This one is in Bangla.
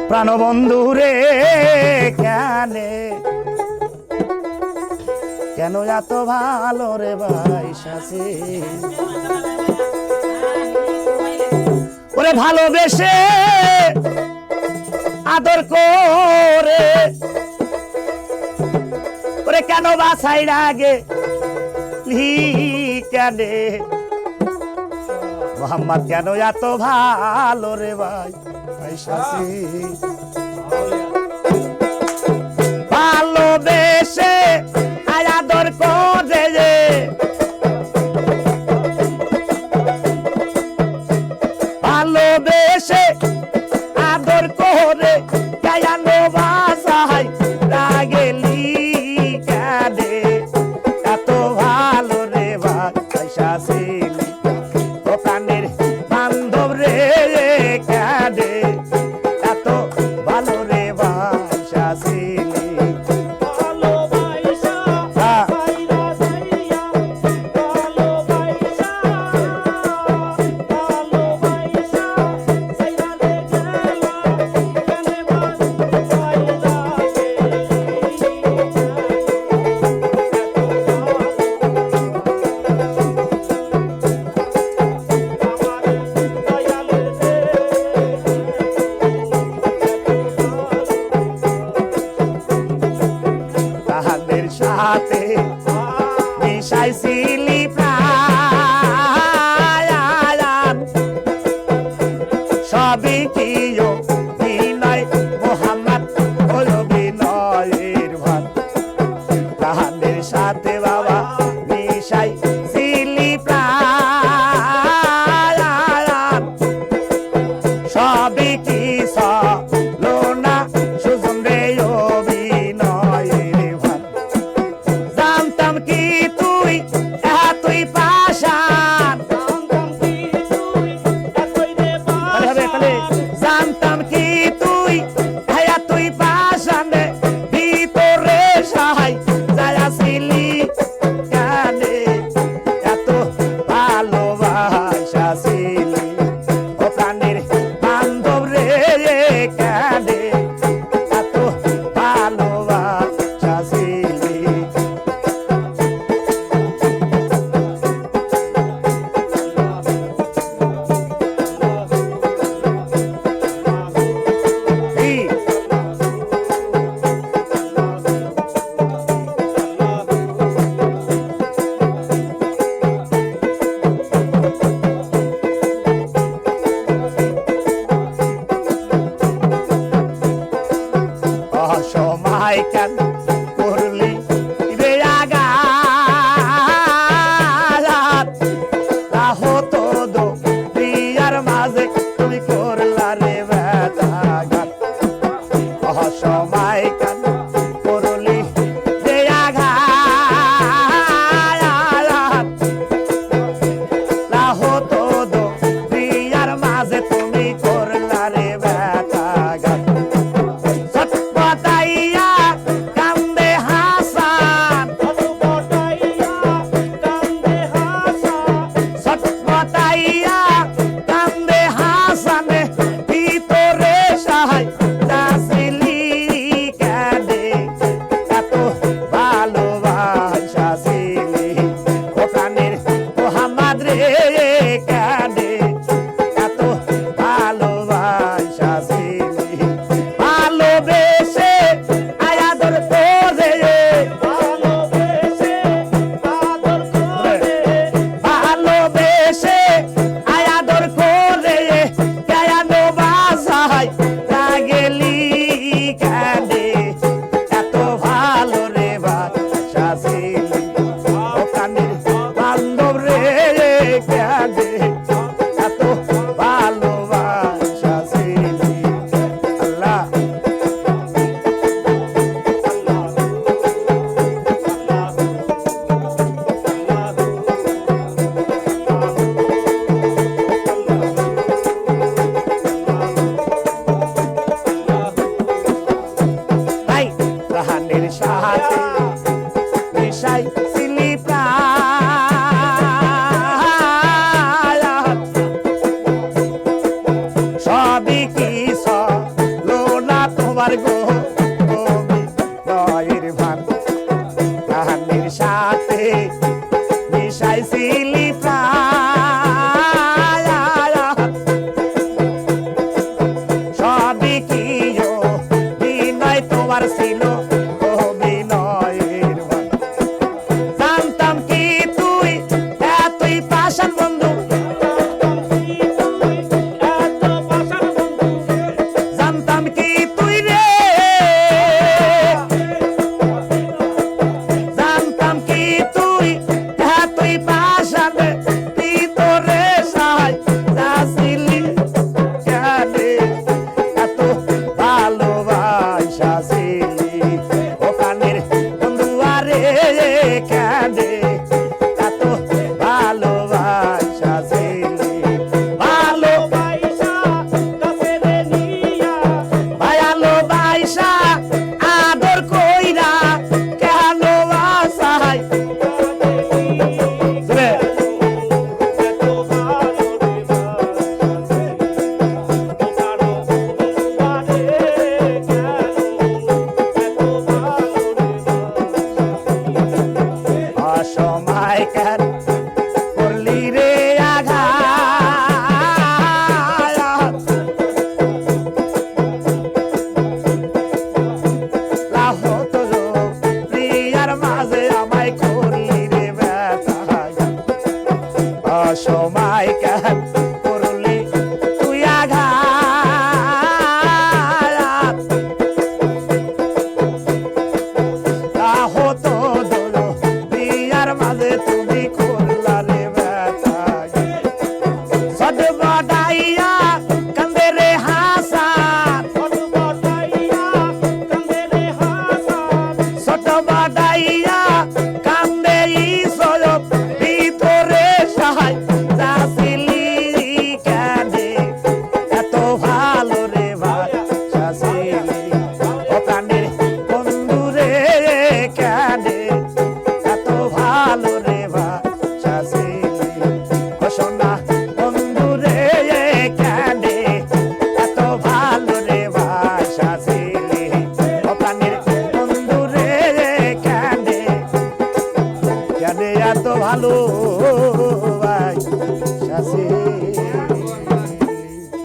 প্রাণবন্ধু রে কেন এত ভালো রে বাইসাছি ওরে ভালোবেসে আদর করে ওরে কেন বাসাই লাগে কেনে মোহাম্মদ কেন এত ভালো রে বাইসাছি ভালোবেসে আদর করে রে ভালোবেসে আদর করে কেন বাসাই লাগেলি কাঁদে এত ভালো রে বাইসাছিলি ও প্রাণের বান্ধব রে কাঁদে এত ভালো রে বাইসাছিলি সাথে মিশাইছিলি প্রাণ সবই কি বিনয় মোহাম্মদ হলো বিনয়ের ভান তাহাদের সাথে বাবা মিশাইছিলি প্রাণ সবই কি সলো না সুজন রে জানতাম কি তুই তুই পাশানে ভিতরে সাহাই যাইছিলি কানে এত ভালোবাসাছিলি ও প্রাণের বান্ধব রে কানে এত ভালোবাসাছিলি সময় কেন